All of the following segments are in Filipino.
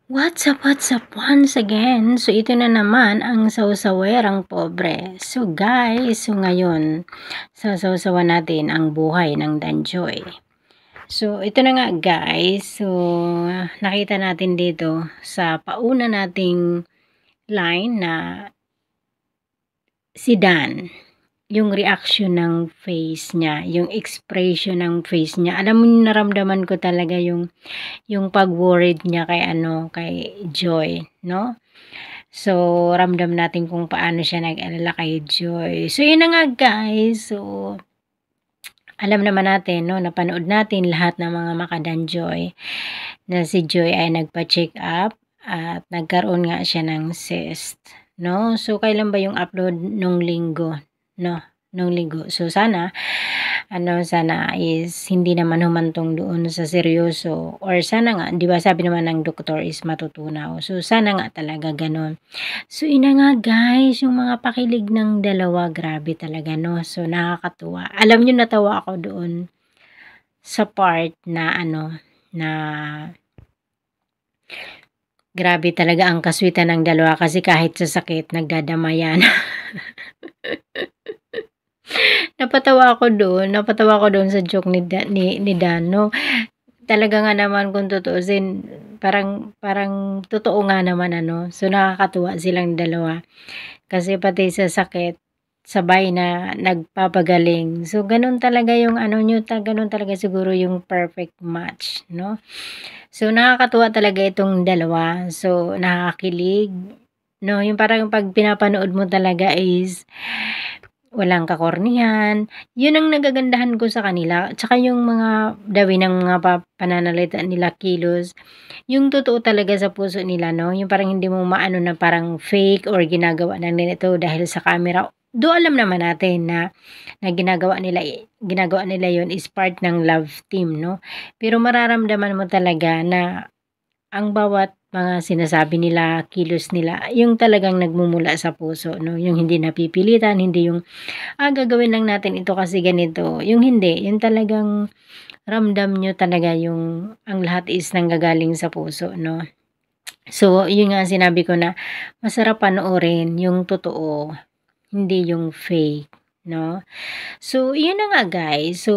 What's up once again? So, ito na naman ang Sawsawerang Pobre. So, guys, ngayon, sasawsawan natin ang buhay ng Danjoy. So, ito na nga, guys. So, nakita natin dito sa pauna nating line na si Dan, yung reaction ng face niya, yung expression ng face niya. Alam mo, naramdaman ko talaga yung pag-worried niya kay Joy, no? So, ramdam natin kung paano siya nag-alala kay Joy. So, yun na nga, guys. So, alam naman natin, no, napanood natin lahat ng mga makadanjoy na si Joy ay nagpa-check up at nagkaroon nga siya ng cyst, no? So, kailan ba yung upload nung linggo, no? Nung linggo. So, sana is hindi naman humantong doon sa seryoso, or sana nga, 'di ba sabi naman ng doktor is matutunaw. So, sana nga talaga gano'n. So, ina nga, guys, yung mga pakilig ng dalawa, grabe talaga, no? So, nakakatuwa. Alam niyo, natawa ako doon sa part na na grabe talaga ang kaswitan ng dalawa kasi kahit sa sakit nagdadamayan. Napatawa ako doon sa joke ni Dan, 'no. Talaga nga naman kung tutuusin parang totoo nga naman, so nakakatuwa silang dalawa. Kasi pati sa sakit, sabay na nagpapagaling. So gano'n talaga yung niyo, gano'n talaga siguro yung perfect match, 'no. So nakakatuwa talaga itong dalawa. So nakakakilig, 'no, yung parang 'pag pinapanood mo talaga is walang kakornihan. Yun ang nagagandahan ko sa kanila, tsaka yung mga dawi ng mga pananalita nila, kilos, yung totoo talaga sa puso nila, 'no, yung parang hindi mo maano na parang fake or ginagawa lang nila ito dahil sa camera. Though alam naman natin na ginagawa nila yun is part ng love team, no, pero mararamdaman mo talaga na ang bawat mga sinasabi nila, kilos nila, yung talagang nagmumula sa puso, 'no, yung hindi napipilitan, hindi yung gagawin lang natin ito kasi ganito, yung hindi, yung talagang ramdam nyo talaga yung ang lahat is nanggagaling sa puso, 'no. So, yun nga sinabi ko na masarap panoorin yung totoo, hindi yung fake, 'no. So, yun na nga, guys. So,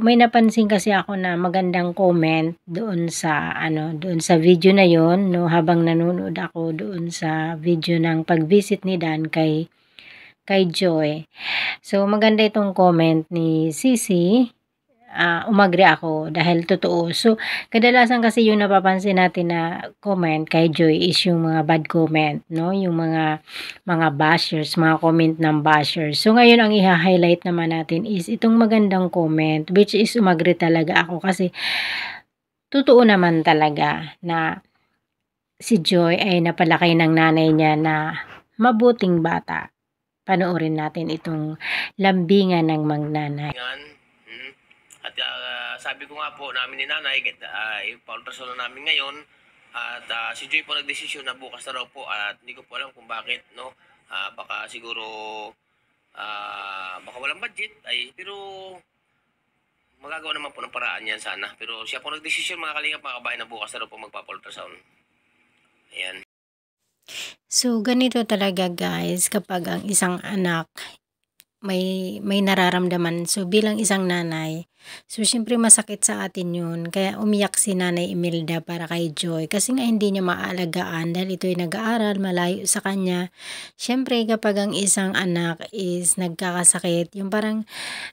may napansin kasi ako na magandang comment doon sa doon sa video na yon, 'no, habang nanonood ako doon sa video ng pag-visit ni Dan kay Joy. So, maganda itong comment ni Sisi. Umagri ako dahil totoo. So, kadalasan kasi yung napapansin natin na comment kay Joy is yung mga bad comment, no? Yung mga bashers, mga comment ng bashers. So, ngayon ang iha-highlight naman natin is itong magandang comment, which is umagri talaga ako kasi totoo naman talaga na si Joy ay napalaki ng nanay niya na mabuting bata. Panoorin natin itong lambingan ng magnanay. At sabi ko nga po namin ni nanay, pa-ultrasound na namin ngayon. At si Joy po nagdesisyon na bukas na raw po at hindi ko po alam kung bakit, no. Baka siguro baka walang budget pero magagawa naman po ng paraan yan sana. Pero siya po nagdesisyon, mga kalingap, mga kabayan, na bukas na raw po magpa-ultrasound. Ayan. So, ganito talaga, guys, kapag ang isang anak may nararamdaman. So, bilang isang nanay, so siyempre masakit sa atin yun. Kaya umiyak si Nanay Imelda para kay Joy. Kasi nga hindi niya maalagaan dahil ito'y nag-aaral, malayo sa kanya. Siyempre kapag ang isang anak is nagkakasakit, yung parang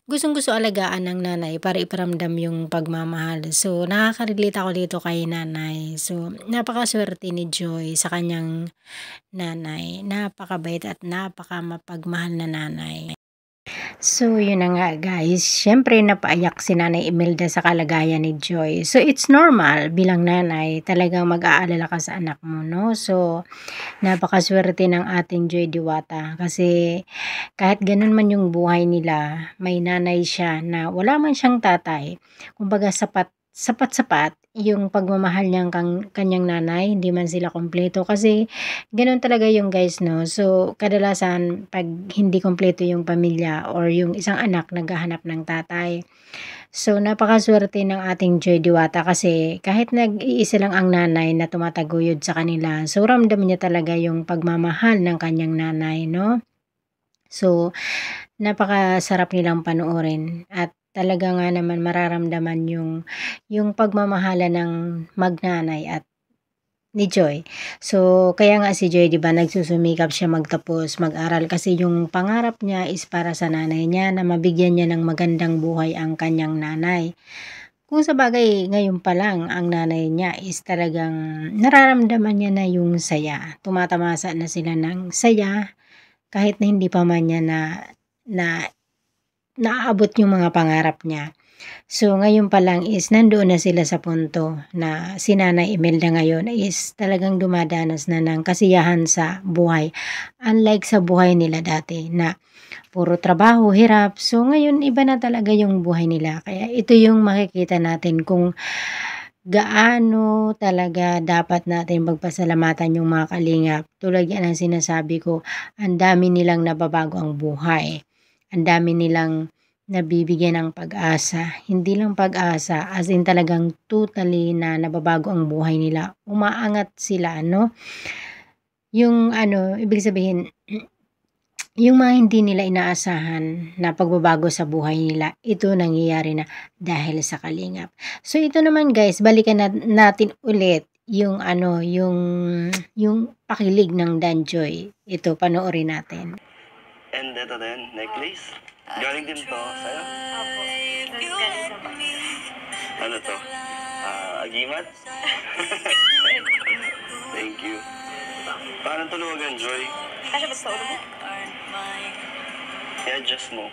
gustong-gusto alagaan ng nanay para iparamdam yung pagmamahal. So, nakaka-relate ako dito kay nanay. So, napakaswerte ni Joy sa kanyang nanay. Napakabait at napakamapagmahal na nanay. So, yun na nga, guys. Siyempre napaiyak si Nanay Imelda sa kalagayan ni Joy. So, it's normal bilang nanay, talagang mag-aalala ka sa anak mo, no? So, napakaswerte ng ating Joy Diwata kasi kahit ganun man yung buhay nila, may nanay siya na wala man siyang tatay. Kumbaga sapat-sapat, yung pagmamahal niyang kanyang nanay, hindi man sila kumpleto. Kasi gano'n talaga yung guys 'no. So, kadalasan 'pag hindi kumpleto yung pamilya or yung isang anak naghahanap ng tatay. So, napakasuwerte ng ating Joy Diwata kasi kahit nag-iisa lang ang nanay na tumataguyod sa kanila, so ramdam niya talaga yung pagmamahal ng kanyang nanay 'no. So, napakasarap nilang panoorin at talaga nga naman mararamdaman yung pagmamahalan ng magnanay at ni Joy. So, kaya nga si Joy 'di ba nagsusumikap siya magtapos, mag-aral kasi yung pangarap niya is para sa nanay niya na mabigyan niya ng magandang buhay ang kanyang nanay. Kung sabagay ngayon pa lang ang nanay niya is talagang nararamdaman niya na yung saya. Tumatamasa na sila ng saya kahit na hindi pa man niya na naaabot yung mga pangarap niya. So, ngayon pa lang is nandoon na sila sa punto na si Nanay Imelda ngayon is talagang dumadanas na ng kasiyahan sa buhay. Unlike sa buhay nila dati na puro trabaho, hirap. So, ngayon iba na talaga yung buhay nila. Kaya ito yung makikita natin kung gaano talaga dapat natin pagpasalamatan yung mga kalingap. Tulad yan ang sinasabi ko, ang dami nilang nababago ang buhay. Ang dami nilang nabibigyan ng pag-asa. Hindi lang pag-asa, as in talagang totally na nababago ang buhay nila. Umaangat sila, no? Yung ibig sabihin, yung mga hindi nila inaasahan na pagbabago sa buhay nila, ito nangyayari na dahil sa kalingap. So ito naman guys, balikan natin ulit yung yung pakilig ng Danjoy. Ito panoorin natin. And ito din, necklace. Galing din to sa'yo? Opo. Galing sa ba? Ano to? Agimat? Thank you. Paano tuluwagan, Joy? Kasya ba sa ulo mo? I-adjust mo.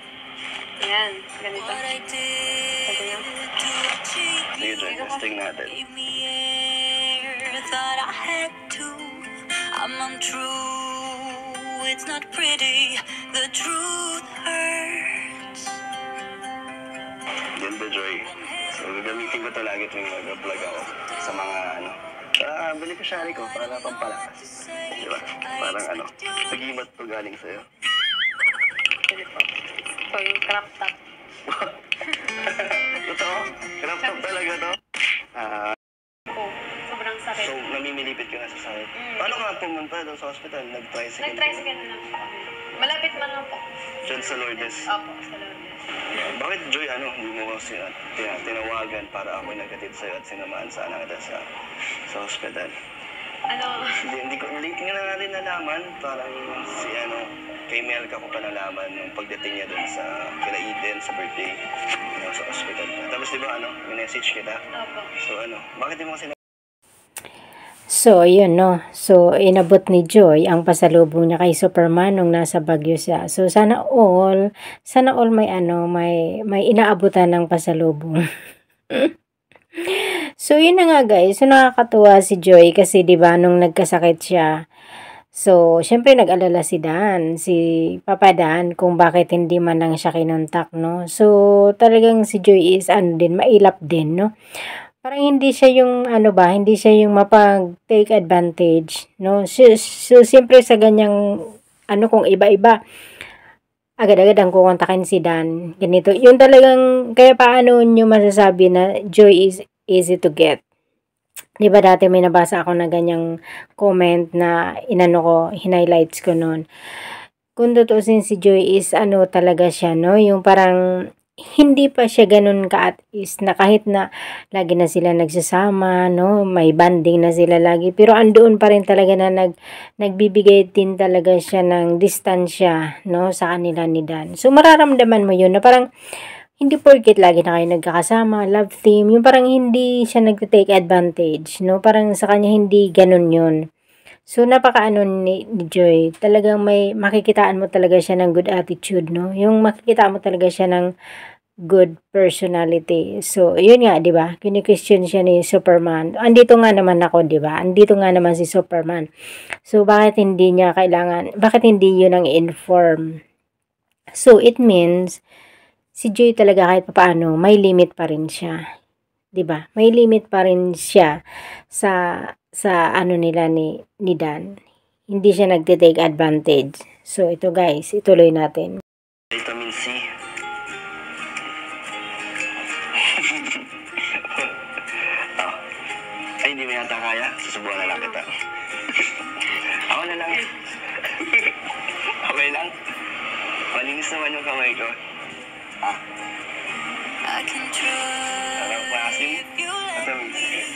Ayan. Ganito. Sabi niya. Sige, Joy. Testing natin. Thought I had to. I'm untrue. It's not pretty. The truth hurts. Ganda, Joy. So, gagamitin ko ito lagi tuwing mag-vlog ako sa mga bili ko shari ko para pampalakas. Diba? Parang pagimat to galing sa'yo. Ganito. Ito yung crop top. Totoo? Crop top talaga to? Oo. Sobrang sakit. So, namimilipit ka na sa sakit. Paano ka pumunta doon sa hospital? Nag-tricycle? Nag-tricycle na lang po kami. Malapit man lang po. Diyan sa Lourdes. Opo, sa Lourdes. Bakit, Joy, hindi mo ko tinawagan para ako nagkatid sa'yo at sinamaan sana kita sa hospital? Hindi ko, late nga na rin nalaman. Parang kay Melka ko pa nalaman nung pagdating niya doon sa kila Eden sa birthday, sa hospital pa. Tapos di ba, minessage kita? Opo. So, bakit di mo kasi So, yun no. So, inabot ni Joy ang pasalubong niya kay Superman nung nasa Baguio siya. So, sana all may inaabutan ng pasalubong. So, yun na nga guys. So, nakakatuwa si Joy kasi 'di ba nung nagkasakit siya. So, syempre nag-alala si Papa Dan kung bakit hindi man lang siya kinontak, no. So, talagang si Joy is mailap din, no. Parang hindi siya yung hindi siya yung mapag-take advantage, no. So siyempre sa ganyang kung iba-iba, agad-agad ang kukontakin si Dan. Ganito. Yung talagang, kaya paano nyo masasabi na Joy is easy to get? Di ba dati may nabasa ako na ganyang comment na highlights ko noon. Kung tutuusin si Joy is talaga siya, no? Yung parang hindi pa siya ganun ka at is na kahit na lagi na sila nagsasama, no, may banding na sila lagi, pero andoon pa rin talaga na nagbibigay din talaga siya ng distansya, no, sa kanila ni Dan. So mararamdaman mo yun na parang hindi porket lagi na kayo nagkakasama, love team, yung parang hindi siya nag-take advantage, no, parang sa kanya hindi ganun yun. So, ni Joy, talagang may makikitaan mo talaga siya ng good attitude, no? Yung makikita mo talaga siya ng good personality. So, yun nga, di ba? Kini-question siya ni Superman. Andito nga naman ako, di ba? Andito nga naman si Superman. So, bakit hindi yun ang inform? So, it means, si Joy talaga kahit paano, may limit pa rin siya. 'di ba? May limit pa rin siya sa ano nila ni Dan. Hindi siya nagte-take advantage. So ito guys, ituloy natin. Vitamin C. Oh. Ay, hindi mo yata kaya. Susubukan na lang kita. Ako na lang. Okay lang? Malinis naman yung kamay ko. Ah, I can trust parang maasim. you let Matamis.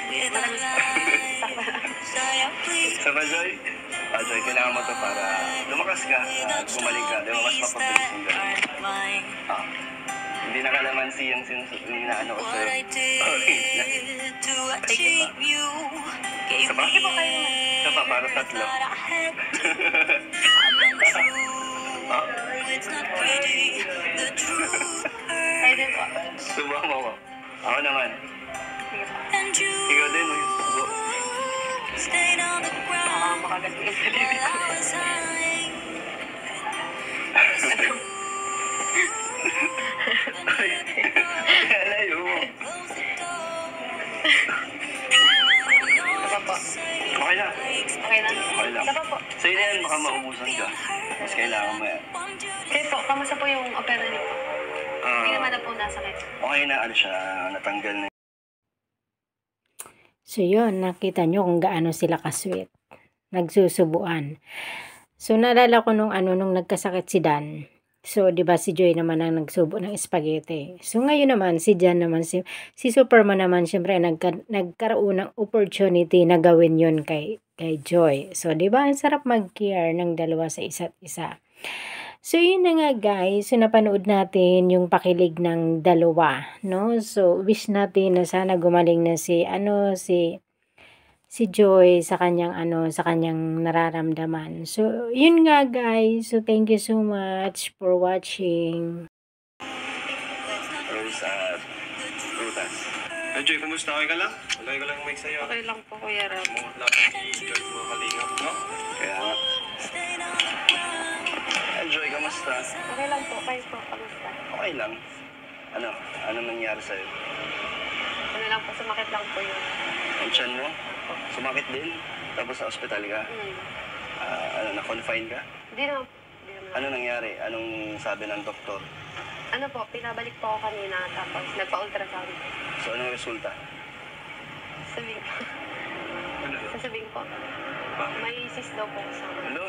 without lies. Say please. Sa ba, Joy? Joy, kailangan mo to para lumakas ka. Gumaling ka. Di ba mas mapabilis yung ganun? Aren't mine. Ah, hindi na kalamansi yung inaano ko What sa'yo. I did to achieve you gave Isa pa? me Isa pa, para tatlo. that I had. I'm untrue. It's not pretty. The truth Pwede po. Subukan mo ko. Ako naman. and you Ikaw din. Go. stayed on the ground Makagat yung while I was high. Alayo mo. Close the door. Isa po. Okay na. Okay lang? Okay lang. Isa pa po. Sa'yo na yan, baka maubusan ka. Mas kailangan mo yan. Sige po, kamusta po yung opera niyo po? Hindi naman Ah, na po nasakit. okay na, ano siya, natanggal na. So yun, nakita nyo kung gaano sila kasweet. Nagsusubuan. So naalala ko nung nagkasakit si Dan. So 'di ba si Joy naman ang nagsubo ng spaghetti. So ngayon naman si Jan naman si Superman naman syempre nagkaroon ng opportunity na gawin 'yon kay Joy. So 'di ba ang sarap mag-care ng dalawa sa isa't isa. So yun na nga guys, so napanood natin yung pakilig ng dalawa, no? So wish natin na sana gumaling na si Joy sa kanyang sa kanyang nararamdaman. So yun nga guys. So thank you so much for watching. Rose at Rutas. Joy, kumusta? Okay ka lang? Wala ka lang may sa'yo. Okay lang po, Kuya Ram. Mo, lapit si Joy mo kalingap, no? Kaya nga. Joy, kamusta? Okay lang po, kayo po, kamusta? Okay lang. Ano nangyari sa'yo? Ano lang po, sumakit lang po yun. Ang tiyan mo? Sumakit din? Tapos sa ospital ka? Na-confine ka? Hindi naman. Hindi naman. Ano nangyari? Anong sabi ng doktor? Ano po, pinabalik po ako kanina, tapos nagpa-ultrasound. So, anong resulta? Sabihin ko. Ano? Sasabihin ko. Bakit? May cyst daw po sa Ano?